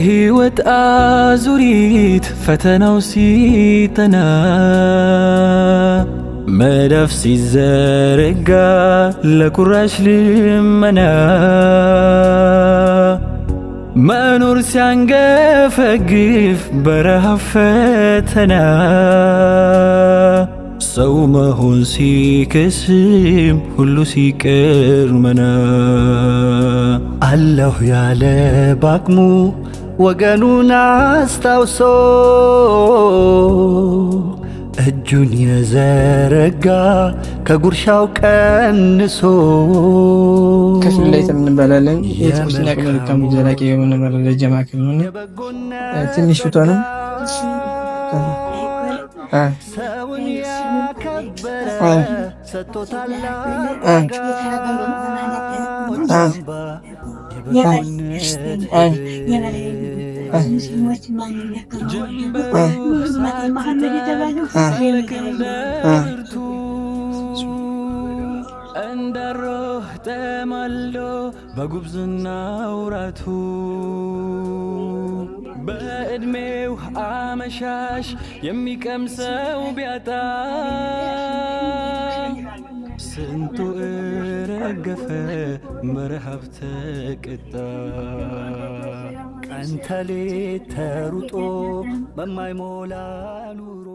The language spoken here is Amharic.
ሕይወት አዙሪት ፈተናው ሲጠና መዳፍ ሲዘረጋ ለቁራሽ ልመና መኖር ሲያንገፈግፍ በረሃብ ፈተና ሰው መሆን ሲከስም ሁሉ ሲቀር መና አለሁ ያለ ባቅሙ ወገኑን አስታውሶ እጁን የዘረጋ ከጉርሻው ቀንሶ ከፊል ላይ ተምንበላለን የጥቁስና ከመልካም ዘላቂ የሆነ መረጃ ማከም ነው ትንሽ ፍቷንም ሰውን ያከበረ ሰጥቶታል እንዳሮህ ተማሎ በጉብዝና ውራቱ በእድሜው አመሻሽ የሚቀምሰው ቢያጣ ስንቱ ረገፈ በረሃብ ተቀጣ ቀን ተሌት ተሩጦ በማይሞላ ኑሮ